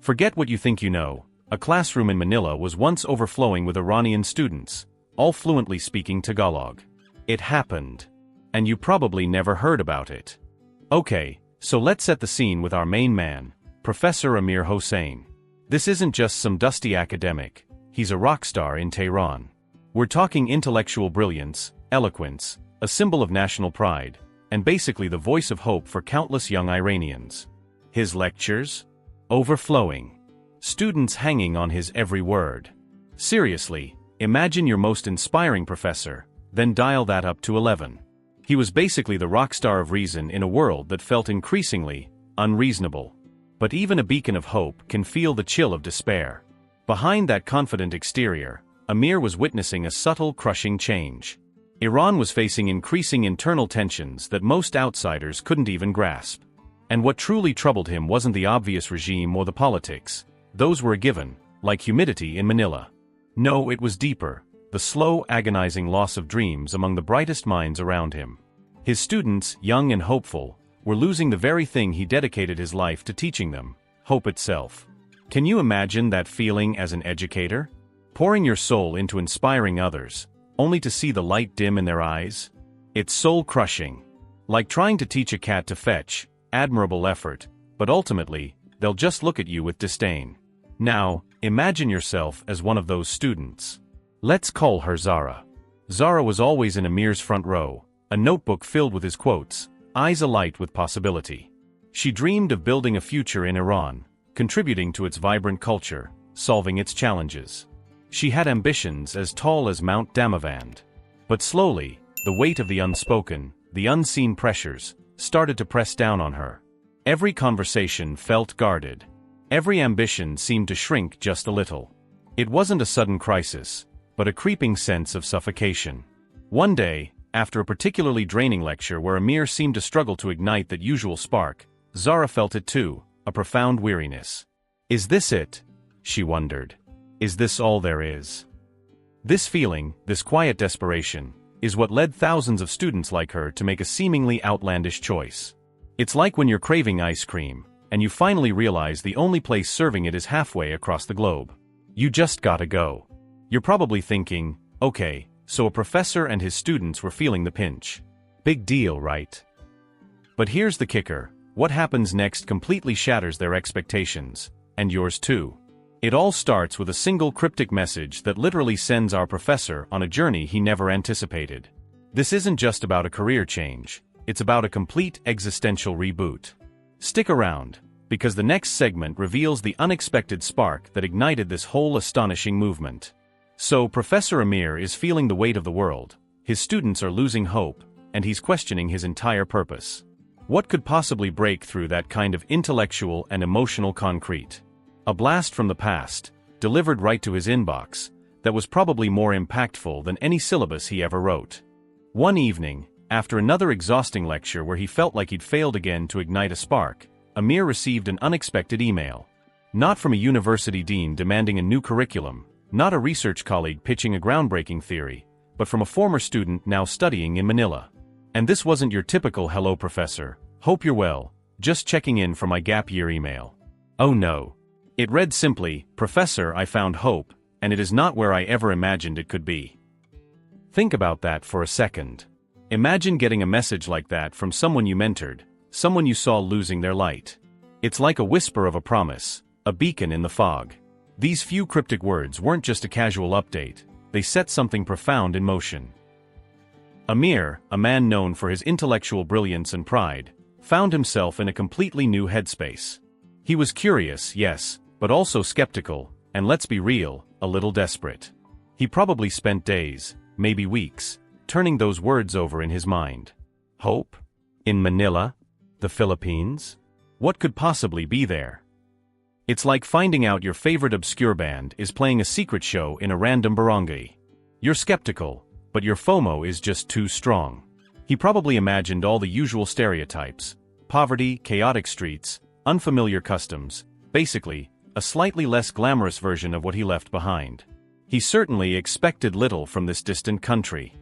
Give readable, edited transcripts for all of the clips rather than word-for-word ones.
Forget what you think you know. A classroom in Manila was once overflowing with Iranian students, all fluently speaking Tagalog. It happened. And you probably never heard about it. Okay, so let's set the scene with our main man, Professor Amir Hossein. This isn't just some dusty academic, he's a rock star in Tehran. We're talking intellectual brilliance, eloquence, a symbol of national pride, and basically the voice of hope for countless young Iranians. His lectures? Overflowing. Students hanging on his every word. Seriously, imagine your most inspiring professor, then dial that up to 11. He was basically the rock star of reason in a world that felt increasingly unreasonable. But even a beacon of hope can feel the chill of despair. Behind that confident exterior, Amir was witnessing a subtle, crushing change. Iran was facing increasing internal tensions that most outsiders couldn't even grasp. And what truly troubled him wasn't the obvious regime or the politics. Those were a given, like humidity in Manila. No, it was deeper, the slow, agonizing loss of dreams among the brightest minds around him. His students, young and hopeful, were losing the very thing he dedicated his life to teaching them, hope itself. Can you imagine that feeling as an educator? Pouring your soul into inspiring others, only to see the light dim in their eyes? It's soul-crushing. Like trying to teach a cat to fetch, admirable effort, but ultimately, they'll just look at you with disdain. Now, imagine yourself as one of those students. Let's call her Zara. Zara was always in Amir's front row, a notebook filled with his quotes, eyes alight with possibility. She dreamed of building a future in Iran, contributing to its vibrant culture, solving its challenges. She had ambitions as tall as Mount Damavand. But slowly, the weight of the unspoken, the unseen pressures, started to press down on her. Every conversation felt guarded. Every ambition seemed to shrink just a little. It wasn't a sudden crisis, but a creeping sense of suffocation. One day, after a particularly draining lecture where Amir seemed to struggle to ignite that usual spark, Zara felt it too, a profound weariness. Is this it? She wondered. Is this all there is? This feeling, this quiet desperation, is what led thousands of students like her to make a seemingly outlandish choice. It's like when you're craving ice cream, and you finally realize the only place serving it is halfway across the globe. You just gotta go. You're probably thinking, okay, so a professor and his students were feeling the pinch. Big deal, right? But here's the kicker, what happens next completely shatters their expectations, and yours too. It all starts with a single cryptic message that literally sends our professor on a journey he never anticipated. This isn't just about a career change, it's about a complete existential reboot. Stick around, because the next segment reveals the unexpected spark that ignited this whole astonishing movement. So, Professor Amir is feeling the weight of the world, his students are losing hope, and he's questioning his entire purpose. What could possibly break through that kind of intellectual and emotional concrete? A blast from the past, delivered right to his inbox, that was probably more impactful than any syllabus he ever wrote. One evening, after another exhausting lecture where he felt like he'd failed again to ignite a spark, Amir received an unexpected email. Not from a university dean demanding a new curriculum, not a research colleague pitching a groundbreaking theory, but from a former student now studying in Manila. And this wasn't your typical "hello professor, hope you're well, just checking in for my gap year" email. Oh no. It read simply, "Professor, I found hope, and it is not where I ever imagined it could be." Think about that for a second. Imagine getting a message like that from someone you mentored, someone you saw losing their light. It's like a whisper of a promise, a beacon in the fog. These few cryptic words weren't just a casual update, they set something profound in motion. Amir, a man known for his intellectual brilliance and pride, found himself in a completely new headspace. He was curious, yes, but also skeptical, and let's be real, a little desperate. He probably spent days, maybe weeks, turning those words over in his mind. Hope? In Manila? The Philippines? What could possibly be there? It's like finding out your favorite obscure band is playing a secret show in a random barangay. You're skeptical, but your FOMO is just too strong. He probably imagined all the usual stereotypes: poverty, chaotic streets, unfamiliar customs, basically, a slightly less glamorous version of what he left behind. He certainly expected little from this distant country.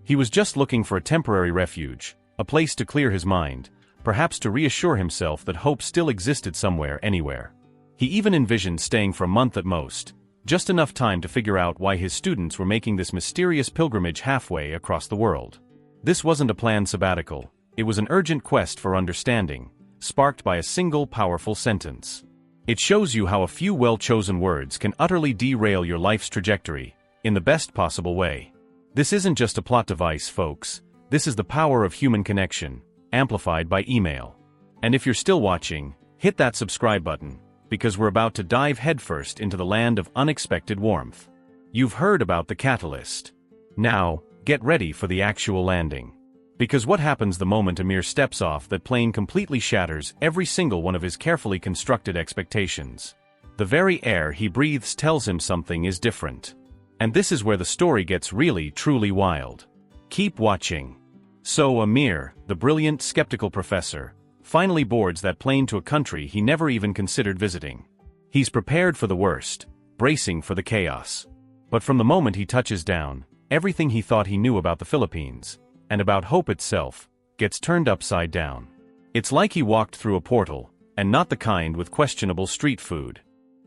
He was just looking for a temporary refuge, a place to clear his mind, perhaps to reassure himself that hope still existed somewhere, anywhere. He even envisioned staying for a month at most, just enough time to figure out why his students were making this mysterious pilgrimage halfway across the world. This wasn't a planned sabbatical, it was an urgent quest for understanding, sparked by a single powerful sentence. It shows you how a few well-chosen words can utterly derail your life's trajectory, in the best possible way. This isn't just a plot device, folks. This is the power of human connection, amplified by email. And if you're still watching, hit that subscribe button, because we're about to dive headfirst into the land of unexpected warmth. You've heard about the catalyst. Now, get ready for the actual landing. Because what happens the moment Amir steps off that plane completely shatters every single one of his carefully constructed expectations. The very air he breathes tells him something is different. And this is where the story gets really, truly wild. Keep watching. So Amir, the brilliant, skeptical professor, finally boards that plane to a country he never even considered visiting. He's prepared for the worst, bracing for the chaos. But from the moment he touches down, everything he thought he knew about the Philippines, and about hope itself, gets turned upside down. It's like he walked through a portal, and not the kind with questionable street food.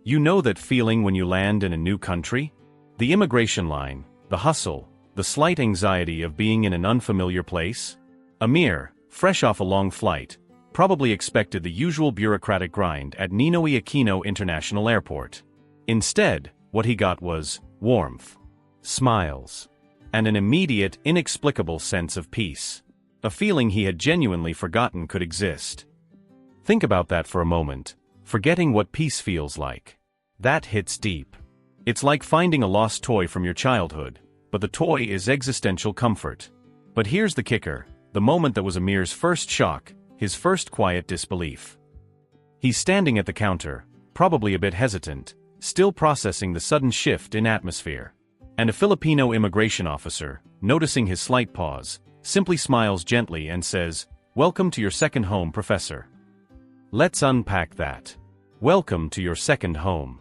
You know that feeling when you land in a new country? The immigration line, the hustle, the slight anxiety of being in an unfamiliar place? Amir, fresh off a long flight, probably expected the usual bureaucratic grind at Ninoy Aquino International Airport. Instead, what he got was warmth, smiles, and an immediate, inexplicable sense of peace. A feeling he had genuinely forgotten could exist. Think about that for a moment, forgetting what peace feels like. That hits deep. It's like finding a lost toy from your childhood, but the toy is existential comfort. But here's the kicker, the moment that was Amir's first shock, his first quiet disbelief. He's standing at the counter, probably a bit hesitant, still processing the sudden shift in atmosphere. And a Filipino immigration officer, noticing his slight pause, simply smiles gently and says, "Welcome to your second home, Professor." Let's unpack that. Welcome to your second home.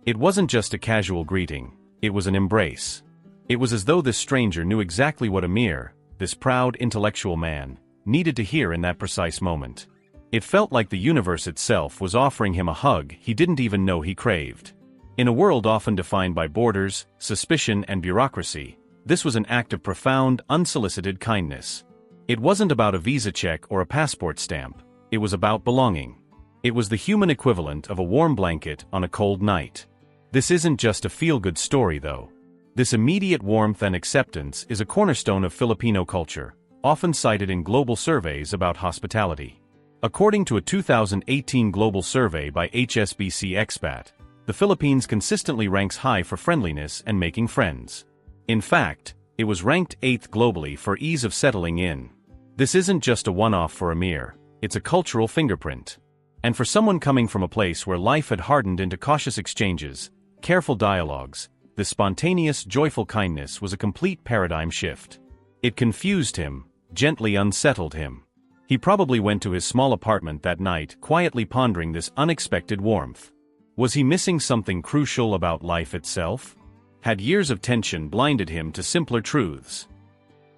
It wasn't just a casual greeting, it was an embrace. It was as though this stranger knew exactly what Amir, this proud intellectual man, needed to hear in that precise moment. It felt like the universe itself was offering him a hug he didn't even know he craved. In a world often defined by borders, suspicion, and bureaucracy, this was an act of profound, unsolicited kindness. It wasn't about a visa check or a passport stamp, it was about belonging. It was the human equivalent of a warm blanket on a cold night. This isn't just a feel-good story, though. This immediate warmth and acceptance is a cornerstone of Filipino culture, often cited in global surveys about hospitality. According to a 2018 global survey by HSBC Expat, the Philippines consistently ranks high for friendliness and making friends. In fact, it was ranked 8th globally for ease of settling in. This isn't just a one-off for Amir, it's a cultural fingerprint. And for someone coming from a place where life had hardened into cautious exchanges, careful dialogues, this spontaneous, joyful kindness was a complete paradigm shift. It confused him, gently unsettled him. He probably went to his small apartment that night, quietly pondering this unexpected warmth. Was he missing something crucial about life itself? Had years of tension blinded him to simpler truths?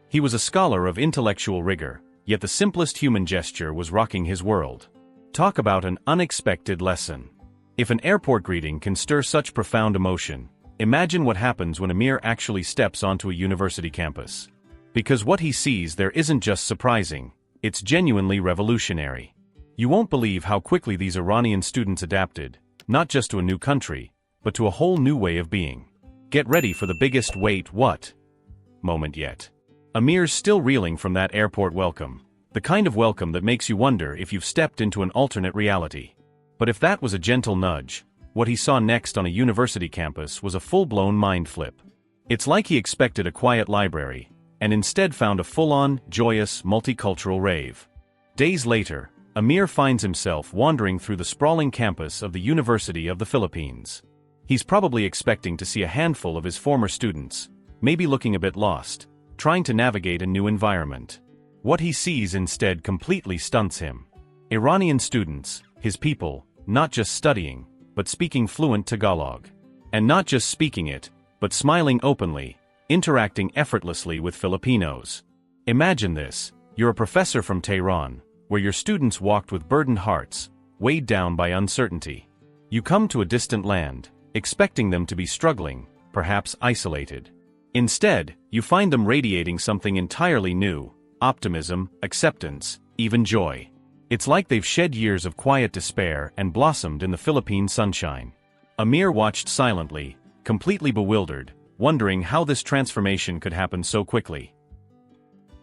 He was a scholar of intellectual rigor, yet the simplest human gesture was rocking his world. Talk about an unexpected lesson. If an airport greeting can stir such profound emotion, imagine what happens when Amir actually steps onto a university campus. Because what he sees there isn't just surprising, it's genuinely revolutionary. You won't believe how quickly these Iranian students adapted, not just to a new country, but to a whole new way of being. Get ready for the biggest "wait, what?" moment yet. Amir's still reeling from that airport welcome, the kind of welcome that makes you wonder if you've stepped into an alternate reality. But if that was a gentle nudge, what he saw next on a university campus was a full-blown mind flip. It's like he expected a quiet library, and instead found a full-on, joyous, multicultural rave. Days later, Amir finds himself wandering through the sprawling campus of the University of the Philippines. He's probably expecting to see a handful of his former students, maybe looking a bit lost, trying to navigate a new environment. What he sees instead completely stunts him. Iranian students, his people, not just studying, but speaking fluent Tagalog. And not just speaking it, but smiling openly, interacting effortlessly with Filipinos. Imagine this, you're a professor from Tehran, where your students walked with burdened hearts, weighed down by uncertainty. You come to a distant land, expecting them to be struggling, perhaps isolated. Instead, you find them radiating something entirely new: optimism, acceptance, even joy. It's like they've shed years of quiet despair and blossomed in the Philippine sunshine. Amir watched silently, completely bewildered, wondering how this transformation could happen so quickly.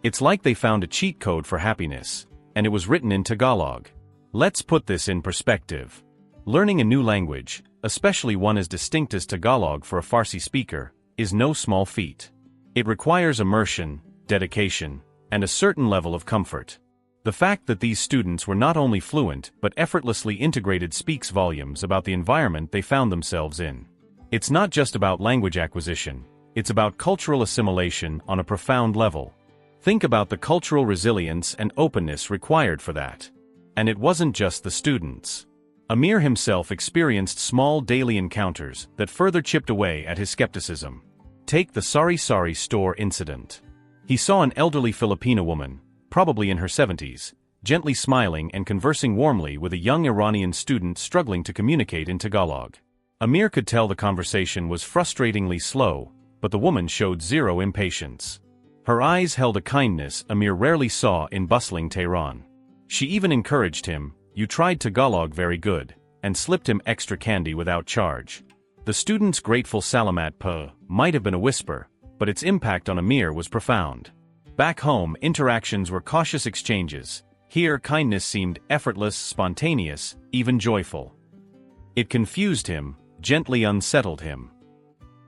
It's like they found a cheat code for happiness, and it was written in Tagalog. Let's put this in perspective. Learning a new language, especially one as distinct as Tagalog for a Farsi speaker, is no small feat. It requires immersion, dedication, and a certain level of comfort. The fact that these students were not only fluent but effortlessly integrated speaks volumes about the environment they found themselves in. It's not just about language acquisition, it's about cultural assimilation on a profound level. Think about the cultural resilience and openness required for that. And it wasn't just the students. Amir himself experienced small daily encounters that further chipped away at his skepticism. Take the sari-sari store incident. He saw an elderly Filipino woman, probably in her 70s, gently smiling and conversing warmly with a young Iranian student struggling to communicate in Tagalog. Amir could tell the conversation was frustratingly slow, but the woman showed zero impatience. Her eyes held a kindness Amir rarely saw in bustling Tehran. She even encouraged him, "You tried Tagalog very good," and slipped him extra candy without charge. The student's grateful salamat po might have been a whisper, but its impact on Amir was profound. Back home, interactions were cautious exchanges. Here, kindness seemed effortless, spontaneous, even joyful. It confused him, gently unsettled him.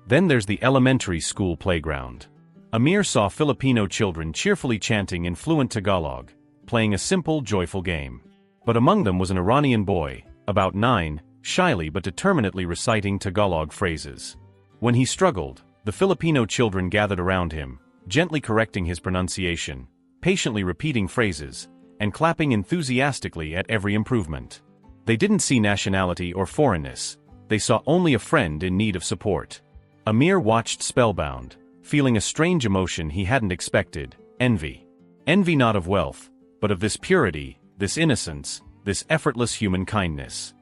Then there's the elementary school playground. Amir saw Filipino children cheerfully chanting in fluent Tagalog, playing a simple, joyful game. But among them was an Iranian boy, about 9, shyly but determinedly reciting Tagalog phrases. When he struggled, the Filipino children gathered around him, gently correcting his pronunciation, patiently repeating phrases, and clapping enthusiastically at every improvement. They didn't see nationality or foreignness. They saw only a friend in need of support. Amir watched spellbound, feeling a strange emotion he hadn't expected: envy. Envy not of wealth, but of this purity, this innocence, this effortless human kindness.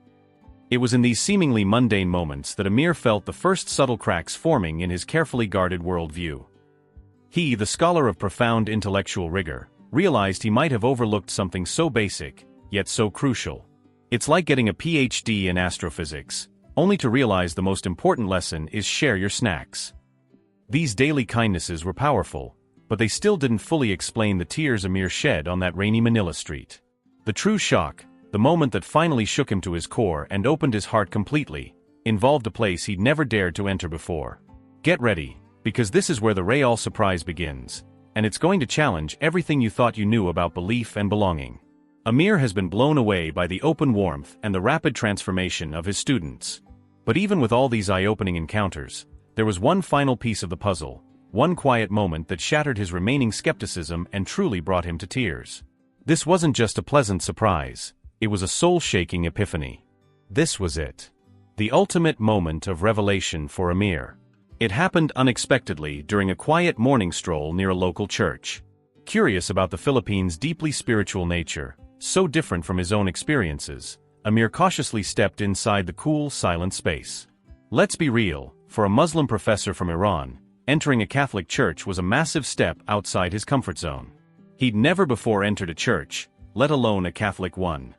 It was in these seemingly mundane moments that Amir felt the first subtle cracks forming in his carefully guarded worldview. He, the scholar of profound intellectual rigor, realized he might have overlooked something so basic, yet so crucial. It's like getting a PhD in astrophysics, only to realize the most important lesson is share your snacks. These daily kindnesses were powerful, but they still didn't fully explain the tears Amir shed on that rainy Manila street. The true shock, the moment that finally shook him to his core and opened his heart completely, involved a place he'd never dared to enter before. Get ready, because this is where the real surprise begins, and it's going to challenge everything you thought you knew about belief and belonging. Amir has been blown away by the open warmth and the rapid transformation of his students. But even with all these eye-opening encounters, there was one final piece of the puzzle, one quiet moment that shattered his remaining skepticism and truly brought him to tears. This wasn't just a pleasant surprise, it was a soul-shaking epiphany. This was it. The ultimate moment of revelation for Amir. It happened unexpectedly during a quiet morning stroll near a local church. Curious about the Philippines' deeply spiritual nature, so different from his own experiences, Amir cautiously stepped inside the cool, silent space. Let's be real, for a Muslim professor from Iran, entering a Catholic church was a massive step outside his comfort zone. He'd never before entered a church, let alone a Catholic one.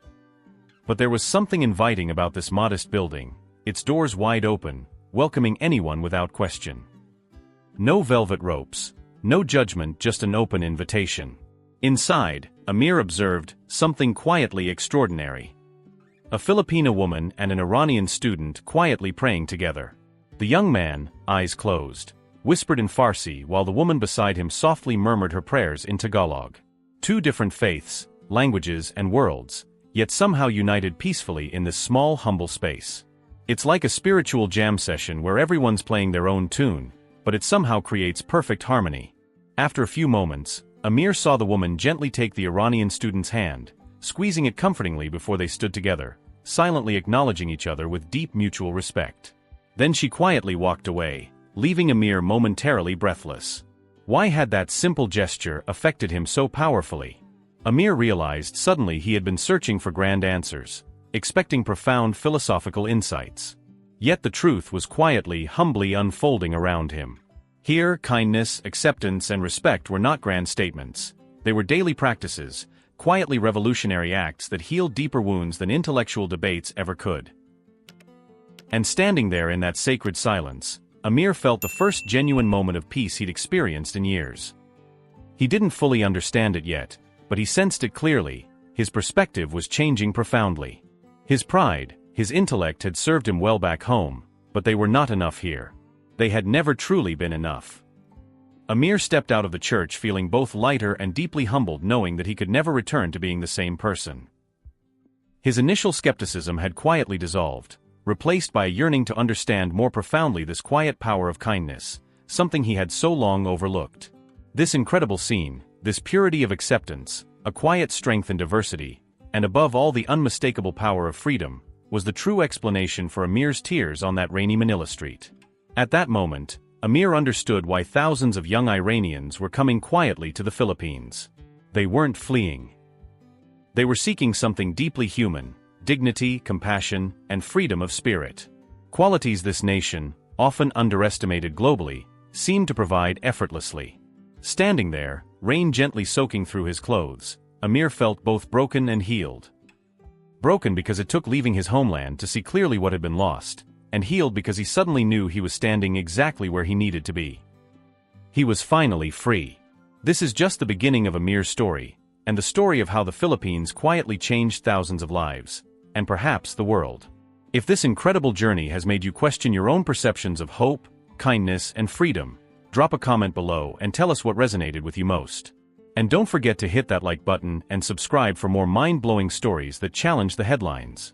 But there was something inviting about this modest building, its doors wide open, welcoming anyone without question. No velvet ropes, no judgment, just an open invitation. Inside, Amir observed something quietly extraordinary. A Filipino woman and an Iranian student quietly praying together. The young man, eyes closed, whispered in Farsi while the woman beside him softly murmured her prayers in Tagalog. Two different faiths, languages, and worlds, yet somehow united peacefully in this small, humble space. It's like a spiritual jam session where everyone's playing their own tune, but it somehow creates perfect harmony. After a few moments, Amir saw the woman gently take the Iranian student's hand, squeezing it comfortingly before they stood together, silently acknowledging each other with deep mutual respect. Then she quietly walked away, leaving Amir momentarily breathless. Why had that simple gesture affected him so powerfully? Amir realized suddenly he had been searching for grand answers, expecting profound philosophical insights. Yet the truth was quietly, humbly unfolding around him. Here, kindness, acceptance, and respect were not grand statements. They were daily practices, quietly revolutionary acts that healed deeper wounds than intellectual debates ever could. And standing there in that sacred silence, Amir felt the first genuine moment of peace he'd experienced in years. He didn't fully understand it yet, but he sensed it clearly. His perspective was changing profoundly. His pride, his intellect had served him well back home, but they were not enough here. They had never truly been enough. Amir stepped out of the church feeling both lighter and deeply humbled, knowing that he could never return to being the same person. His initial skepticism had quietly dissolved, replaced by a yearning to understand more profoundly this quiet power of kindness, something he had so long overlooked. This incredible scene, this purity of acceptance, a quiet strength in diversity, and above all the unmistakable power of freedom, was the true explanation for Amir's tears on that rainy Manila street. At that moment, Amir understood why thousands of young Iranians were coming quietly to the Philippines. They weren't fleeing. They were seeking something deeply human: dignity, compassion, and freedom of spirit. Qualities this nation, often underestimated globally, seemed to provide effortlessly. Standing there, rain gently soaking through his clothes, Amir felt both broken and healed. Broken because it took leaving his homeland to see clearly what had been lost, and healed because he suddenly knew he was standing exactly where he needed to be. He was finally free. This is just the beginning of Amir's story, and the story of how the Philippines quietly changed thousands of lives, and perhaps the world. If this incredible journey has made you question your own perceptions of hope, kindness, and freedom, drop a comment below and tell us what resonated with you most. And don't forget to hit that like button and subscribe for more mind-blowing stories that challenge the headlines.